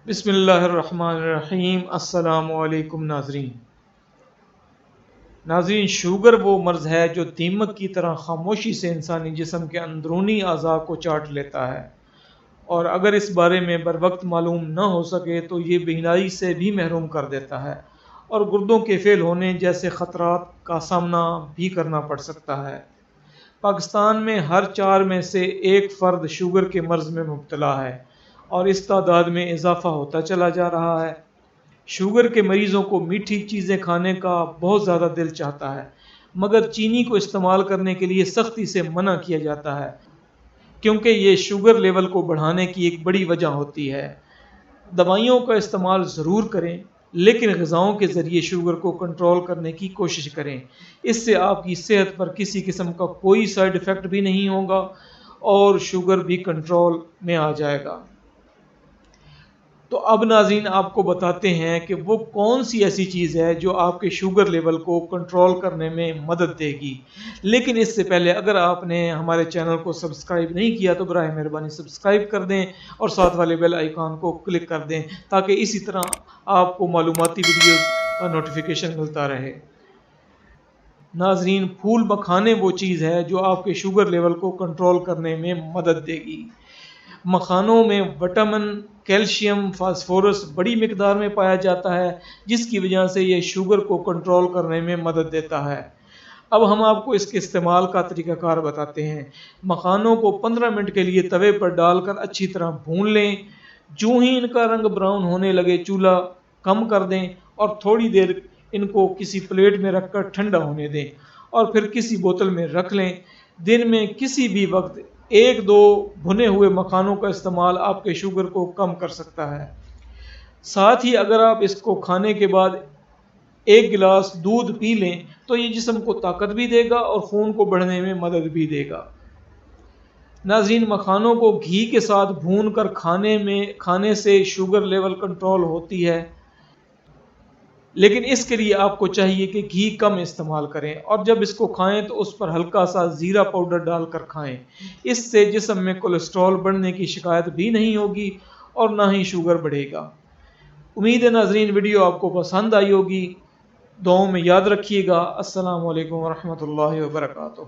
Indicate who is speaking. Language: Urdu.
Speaker 1: بسم اللہ الرحمن الرحیم۔ السلام علیکم ناظرین، شوگر وہ مرض ہے جو دیمک کی طرح خاموشی سے انسانی جسم کے اندرونی اعضاء کو چاٹ لیتا ہے، اور اگر اس بارے میں بروقت معلوم نہ ہو سکے تو یہ بینائی سے بھی محروم کر دیتا ہے اور گردوں کے فیل ہونے جیسے خطرات کا سامنا بھی کرنا پڑ سکتا ہے۔ پاکستان میں ہر 4 میں سے 1 فرد شوگر کے مرض میں مبتلا ہے اور اس تعداد میں اضافہ ہوتا چلا جا رہا ہے۔ شوگر کے مریضوں کو میٹھی چیزیں کھانے کا بہت زیادہ دل چاہتا ہے، مگر چینی کو استعمال کرنے کے لیے سختی سے منع کیا جاتا ہے کیونکہ یہ شوگر لیول کو بڑھانے کی ایک بڑی وجہ ہوتی ہے۔ دوائیوں کا استعمال ضرور کریں، لیکن غذاؤں کے ذریعے شوگر کو کنٹرول کرنے کی کوشش کریں۔ اس سے آپ کی صحت پر کسی قسم کا کوئی سائیڈ ایفیکٹ بھی نہیں ہوگا اور شوگر بھی کنٹرول میں آ جائے گا۔ تو اب ناظرین آپ کو بتاتے ہیں کہ وہ کون سی ایسی چیز ہے جو آپ کے شوگر لیول کو کنٹرول کرنے میں مدد دے گی۔ لیکن اس سے پہلے اگر آپ نے ہمارے چینل کو سبسکرائب نہیں کیا تو براہ مہربانی سبسکرائب کر دیں اور ساتھ والے بیل آئیکن کو کلک کر دیں تاکہ اسی طرح آپ کو معلوماتی ویڈیوز کا نوٹیفیکیشن ملتا رہے۔ ناظرین، پھول مکھانے وہ چیز ہے جو آپ کے شوگر لیول کو کنٹرول کرنے میں مدد دے گی۔ مکھانوں میں وٹامن، کیلشیم، فاسفورس بڑی مقدار میں پایا جاتا ہے، جس کی وجہ سے یہ شوگر کو کنٹرول کرنے میں مدد دیتا ہے۔ اب ہم آپ کو اس کے استعمال کا طریقہ کار بتاتے ہیں۔ مکھانوں کو 15 منٹ کے لیے توے پر ڈال کر اچھی طرح بھون لیں۔ جو ہی ان کا رنگ براؤن ہونے لگے چولہا کم کر دیں اور تھوڑی دیر ان کو کسی پلیٹ میں رکھ کر ٹھنڈا ہونے دیں اور پھر کسی بوتل میں رکھ لیں۔ دن میں کسی بھی وقت 1-2 بھنے ہوئے مکھانوں کا استعمال آپ کے شوگر کو کم کر سکتا ہے۔ ساتھ ہی اگر آپ اس کو کھانے کے بعد 1 گلاس دودھ پی لیں تو یہ جسم کو طاقت بھی دے گا اور خون کو بڑھنے میں مدد بھی دے گا۔ ناظرین، مکھانوں کو گھی کے ساتھ بھون کر کھانے سے شوگر لیول کنٹرول ہوتی ہے، لیکن اس کے لیے آپ کو چاہیے کہ گھی کم استعمال کریں اور جب اس کو کھائیں تو اس پر ہلکا سا زیرہ پاؤڈر ڈال کر کھائیں۔ اس سے جسم میں کولیسٹرول بڑھنے کی شکایت بھی نہیں ہوگی اور نہ ہی شوگر بڑھے گا۔ امید ہے ناظرین ویڈیو آپ کو پسند آئی ہوگی۔ دعاؤں میں یاد رکھیے گا۔ السلام علیکم ورحمۃ اللہ وبرکاتہ۔